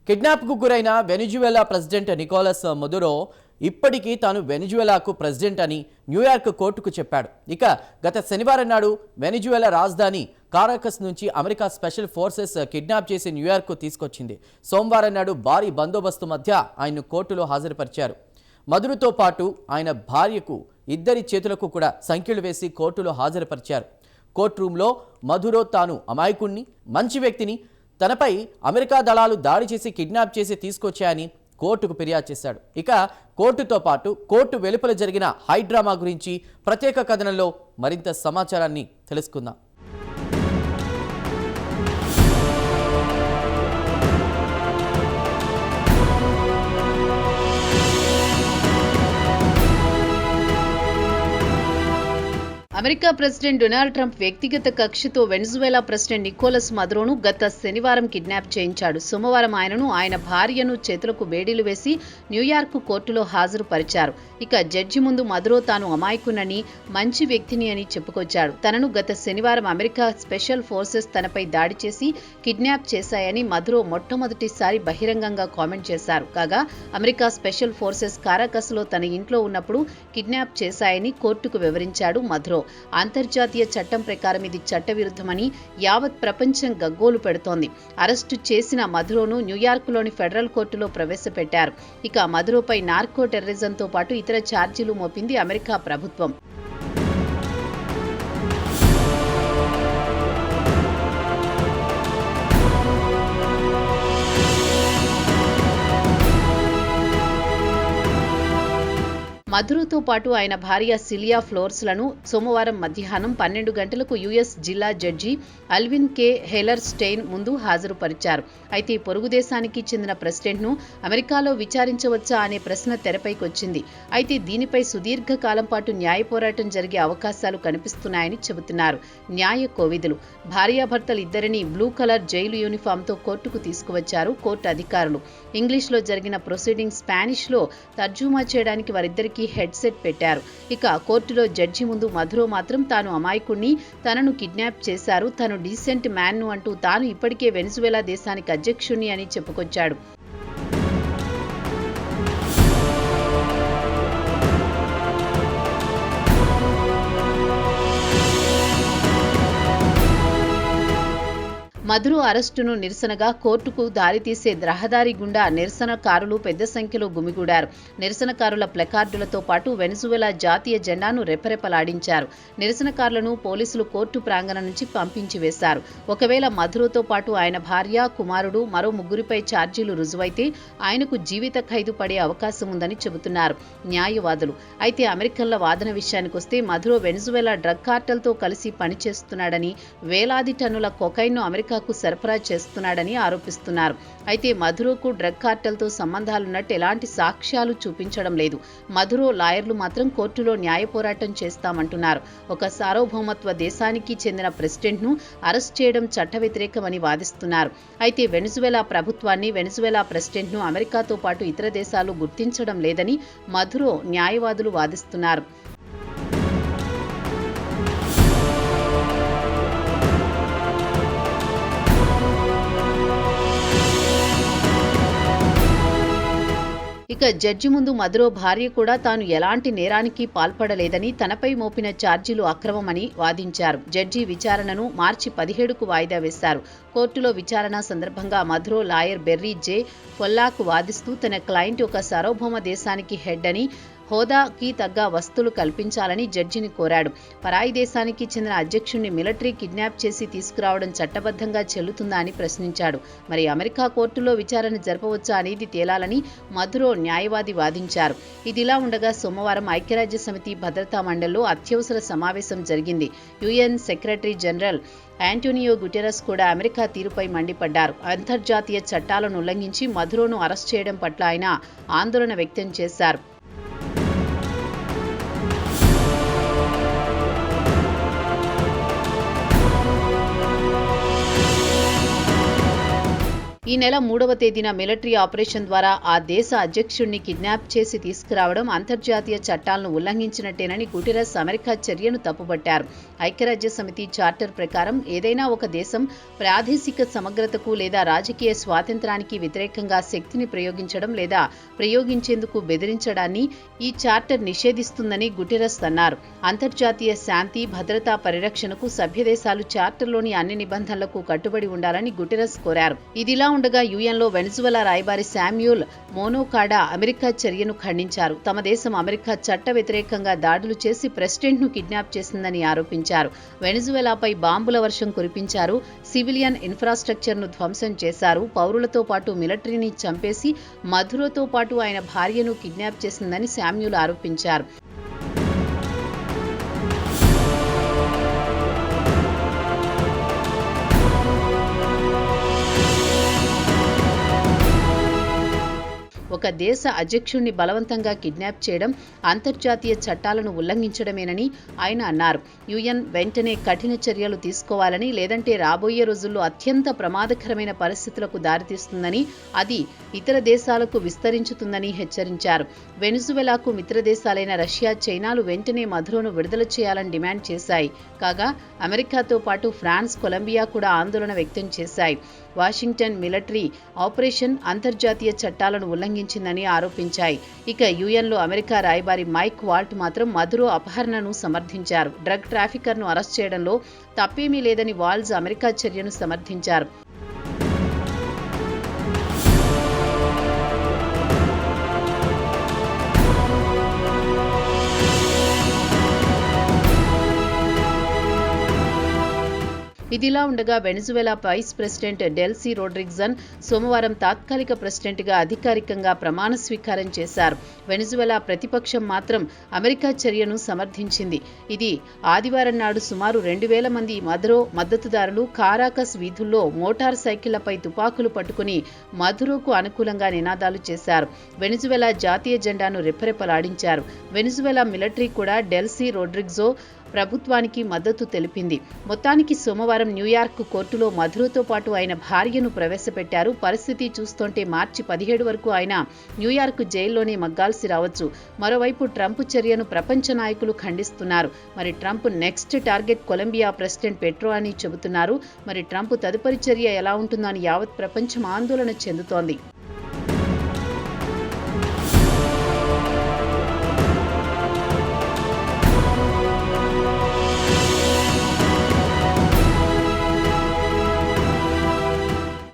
కిడ్నాప్కు గురైన Venezuela president Nicolas Maduro ఇప్పటికీ తాను వెనిజువెలాకు ప్రెసిడెంట్ అని న్యూయార్క్ కోర్టుకు చెప్పాడు. ఇక గత శనివారం నాడు వెనిజువెలా రాజధాని కారాకస్ నుంచి అమెరికా స్పెషల్ ఫోర్సెస్ కిడ్నాప్ చేసి న్యూయార్క్కు తీసుకొచ్చింది. సోమవారం నాడు భారీ బందోబస్తు మధ్య ఆయన్ను కోర్టులో హాజరుపరిచారు. మదురుతో పాటు ఆయన భార్యకు ఇద్దరి చేతులకు కూడా సంఖ్యలు వేసి కోర్టులో హాజరుపరిచారు. కోర్టు రూంలో మదురో తాను అమాయకుణ్ణి, మంచి వ్యక్తిని, తనపై అమెరికా దళాలు దాడి చేసి కిడ్నాప్ చేసి తీసుకొచ్చాయని కోర్టుకు ఫిర్యాదు చేశాడు. ఇక కోర్టుతో పాటు కోర్టు వెలుపల జరిగిన హైడ్రామా గురించి ప్రత్యేక కథనంలో మరింత సమాచారాన్ని తెలుసుకుందాం. అమెరికా ప్రెసిడెంట్ డొనాల్డ్ ట్రంప్ వ్యక్తిగత కక్షతో వెనిజువెలా ప్రెసిడెంట్ నికోలస్ మదురోను గత శనివారం కిడ్నాప్ చేయించాడు. సోమవారం ఆయనను, ఆయన భార్యను చేతులకు బేడీలు వేసి న్యూయార్క్ కోర్టులో హాజరుపరిచారు. ఇక జడ్జి ముందు మదురో తాను అమాయకునని, మంచి వ్యక్తిని అని చెప్పుకొచ్చాడు. తనను గత శనివారం అమెరికా స్పెషల్ ఫోర్సెస్ తనపై దాడి చేసి కిడ్నాప్ చేశాయని మదురో మొట్టమొదటిసారి బహిరంగంగా కామెంట్ చేశారు. కాగా అమెరికా స్పెషల్ ఫోర్సెస్ కారాకస్లో తన ఇంట్లో ఉన్నప్పుడు కిడ్నాప్ చేశాయని కోర్టుకు వివరించాడు మదురో. అంతర్జాతీయ చట్టం ప్రకారం ఇది చట్టవిరుద్ధమని యావత్ ప్రపంచం గగ్గోలు పెడుతోంది. అరెస్టు చేసిన మదురోను న్యూయార్క్లోని ఫెడరల్ కోర్టులో ప్రవేశపెట్టారు. ఇక మదురోపై నార్కో టెర్రరిజంతో పాటు ఇతర ఛార్జీలు మోపింది అమెరికా ప్రభుత్వం. మదురోతో పాటు ఆయన భార్య సిలియా ఫ్లోర్స్లను సోమవారం మధ్యాహ్నం 12 గంటలకు యుఎస్ జిల్లా జడ్జి అల్విన్ కే హెలర్ స్టెయిన్ ముందు హాజరుపరిచారు. అయితే పొరుగు దేశానికి చెందిన ప్రెసిడెంట్ను అమెరికాలో విచారించవచ్చా అనే ప్రశ్న తెరపైకొచ్చింది. అయితే దీనిపై సుదీర్ఘకాలం పాటు న్యాయ పోరాటం జరిగే అవకాశాలు కనిపిస్తున్నాయని చెబుతున్నారు న్యాయ కోవిదులు. భార్యాభర్తలు ఇద్దరిని బ్లూ కలర్ జైలు యూనిఫామ్తో కోర్టుకు తీసుకువచ్చారు కోర్టు అధికారులు. ఇంగ్లీష్లో జరిగిన ప్రొసీడింగ్ స్పానిష్లో తర్జుమా చేయడానికి వారిద్దరికీ హెడ్సెట్ పెట్టారు. ఇక కోర్టులో జడ్జి ముందు మదురో మాత్రం తాను అమాయకుణ్ణి, తనను కిడ్నాప్ చేశారు, తాను డీసెంట్ మ్యాన్ను అంటూ తాను ఇప్పటికే వెనిజువెలా దేశానికి అధ్యక్షుణ్ణి అని చెప్పుకొచ్చాడు. మదురో అరెస్టును నిరసనగా కోర్టుకు దారితీసే రహదారి గుండా నిరసనకారులు పెద్ద సంఖ్యలో గుమిగూడారు. నిరసనకారుల ప్లకార్డులతో పాటు వెనిజువెలా జాతీయ జెండాను రెపరెపలాడించారు. నిరసనకారులను పోలీసులు కోర్టు ప్రాంగణం నుంచి పంపించి వేశారు. ఒకవేళ మదురోతో పాటు ఆయన భార్య, కుమారుడు, మరో ముగ్గురిపై ఛార్జీలు రుజువైతే ఆయనకు జీవిత ఖైదు పడే అవకాశం ఉందని చెబుతున్నారు న్యాయవాదులు. అయితే అమెరికన్ల వాదన విషయానికొస్తే మదురో వెనిజువెలా డ్రగ్ కార్టెల్తో కలిసి పనిచేస్తున్నాడని, వేలాది టన్నుల కొకైన్ను అమెరికా సరఫరా చేస్తున్నాడని ఆరోపిస్తున్నారు. అయితే మదురోకు డ్రగ్ కార్టెల్తో సంబంధాలున్నట్టు ఎలాంటి సాక్ష్యాలు చూపించడం లేదు. మదురో లాయర్లు మాత్రం కోర్టులో న్యాయ పోరాటం చేస్తామంటున్నారు. ఒక సార్వభౌమత్వ దేశానికి చెందిన ప్రెసిడెంట్ను అరెస్ట్ చేయడం చట్ట వ్యతిరేకమని వాదిస్తున్నారు. అయితే వెనిజువెలా ప్రభుత్వాన్ని, వెనిజువెలా ప్రెసిడెంట్ను అమెరికాతో పాటు ఇతర దేశాలు గుర్తించడం లేదని మదురో న్యాయవాదులు వాదిస్తున్నారు. ఇక జడ్జి ముందు మదురో భార్య కూడా తాను ఎలాంటి నేరానికి పాల్పడలేదని, తనపై మోపిన ఛార్జీలు అక్రమమని వాదించారు. జడ్జి విచారణను మార్చి 17కు వాయిదా వేశారు. కోర్టులో విచారణ సందర్భంగా మదురో లాయర్ బెర్రీ జే పొల్లాక్ వాదిస్తూ తన క్లయింట్ ఒక సార్వభౌమ దేశానికి హెడ్ అని, హోదాకి తగ్గ వస్తువులు కల్పించాలని జడ్జిని కోరాడు. పరాయి దేశానికి చెందిన అధ్యక్షుడిని మిలిటరీ కిడ్నాప్ చేసి తీసుకురావడం చట్టబద్ధంగా చెల్లుతుందా అని ప్రశ్నించాడు. మరి అమెరికా కోర్టులో విచారణ జరపవచ్చా అనేది తేలాలని మదురో న్యాయవాది వాదించారు. ఇదిలా ఉండగా సోమవారం ఐక్యరాజ్య సమితి భద్రతా మండలిలో అత్యవసర సమావేశం జరిగింది. UN secretary general Antonio Guterres కూడా అమెరికా తీరుపై మండిపడ్డారు. అంతర్జాతీయ చట్టాలను ఉల్లంఘించి మదురోను అరెస్ట్ చేయడం పట్ల ఆయన ఆందోళన వ్యక్తం చేశారు. ఈ నెల 3వ తేదీన మిలిటరీ ఆపరేషన్ ద్వారా ఆ దేశ అధ్యక్షుడిని కిడ్నాప్ చేసి తీసుకురావడం అంతర్జాతీయ చట్టాలను ఉల్లంఘించినట్టేనని గుటెరస్ అమెరికా చర్యను తప్పుపట్టారు. ఐక్యరాజ్య సమితి చార్టర్ ప్రకారం ఏదైనా ఒక దేశం ప్రాదేశిక సమగ్రతకు లేదా రాజకీయ స్వాతంత్రానికి వ్యతిరేకంగా శక్తిని ప్రయోగించడం లేదా ప్రయోగించేందుకు బెదిరించడాన్ని ఈ చార్టర్ నిషేధిస్తుందని గుటెరస్ అన్నారు. అంతర్జాతీయ శాంతి భద్రతా పరిరక్షణకు సభ్యదేశాలు చార్టర్లోని అన్ని నిబంధనలకు కట్టుబడి ఉండాలని గుటెరస్ కోరారు. ఇదిలా ఉండగా యుఎన్లో వెనిజువెలా రాయబారి శామ్యూల్ మోనోకాడా అమెరికా చర్యను ఖండించారు. తమ దేశం అమెరికా చట్ట వ్యతిరేకంగా దాడులు చేసి ప్రెసిడెంట్ను కిడ్నాప్ చేసిందని ఆరోపించారు. వెనిజువెలాపై బాంబుల వర్షం కురిపించారు, సివిలియన్ ఇన్ఫ్రాస్ట్రక్చర్ను ధ్వంసం చేశారు, పౌరులతో పాటు మిలిటరీని చంపేసి మధురోతో పాటు ఆయన భార్యను కిడ్నాప్ చేసిందని శామ్యూల్ ఆరోపించారు. ఒక దేశ అధ్యక్షుడిని బలవంతంగా కిడ్నాప్ చేయడం అంతర్జాతీయ చట్టాలను ఉల్లంఘించడమేనని ఆయన అన్నారు. యుఎన్ వెంటనే కఠిన చర్యలు తీసుకోవాలని, లేదంటే రాబోయే రోజుల్లో అత్యంత ప్రమాదకరమైన పరిస్థితులకు దారితీస్తుందని, అది ఇతర దేశాలకు విస్తరించుతుందని హెచ్చరించారు. వెనిజువెలాకు మిత్ర దేశాలైన రష్యా, చైనాలు వెంటనే మధురోను విడుదల చేయాలని డిమాండ్ చేశాయి. కాగా అమెరికాతో పాటు ఫ్రాన్స్, కొలంబియా కూడా ఆందోళన వ్యక్తం చేశాయి. వాషింగ్టన్ మిలిటరీ ఆపరేషన్ అంతర్జాతీయ చట్టాలను ఉల్లంఘించిందని ఆరోపించాయి. ఇక యుఎన్లో అమెరికా రాయబారి మైక్ వాల్ట్ మాత్రం మధురో అపహరణను సమర్థించారు. డ్రగ్ ట్రాఫికర్ను అరెస్ట్ చేయడంలో తప్పేమీ లేదని వాల్జ్ అమెరికా చర్యను సమర్థించారు. ఇదిలా ఉండగా వెనిజువెలా వైస్ ప్రెసిడెంట్ డెల్సీ రోడ్రిగ్జన్ సోమవారం తాత్కాలిక ప్రెసిడెంట్గా అధికారికంగా ప్రమాణ స్వీకారం చేశారు. వెనిజువెలా ప్రతిపక్షం మాత్రం అమెరికా చర్యను సమర్థించింది. ఇది ఆదివారం నాడు సుమారు 2,000 మంది మధురో మద్దతుదారులు కారాకస్ వీధుల్లో మోటార్ సైకిళ్లపై తుపాకులు పట్టుకుని మధురోకు అనుకూలంగా నినాదాలు చేశారు. వెనిజువెలా జాతీయ జెండాను రెప్పరెప్పలాడించారు. వెనిజువెలా మిలిటరీ కూడా డెల్సీ రోడ్రిగ్జో ప్రభుత్వానికి మద్దతు తెలిపింది. మొత్తానికి సోమవారం న్యూయార్క్ కోర్టులో మధురోతో పాటు ఆయన భార్యను ప్రవేశపెట్టారు. పరిస్థితి చూస్తుంటే మార్చి 17 వరకు ఆయన న్యూయార్క్ జైల్లోనే మగ్గాల్సి రావచ్చు. మరోవైపు ట్రంప్ చర్యను ప్రపంచ నాయకులు ఖండిస్తున్నారు. మరి Trump next target Colombia president Petro అని చెబుతున్నారు. మరి ట్రంప్ తదుపరి చర్య ఎలా ఉంటుందో అని యావత్ ప్రపంచం ఆందోళన చెందుతోంది.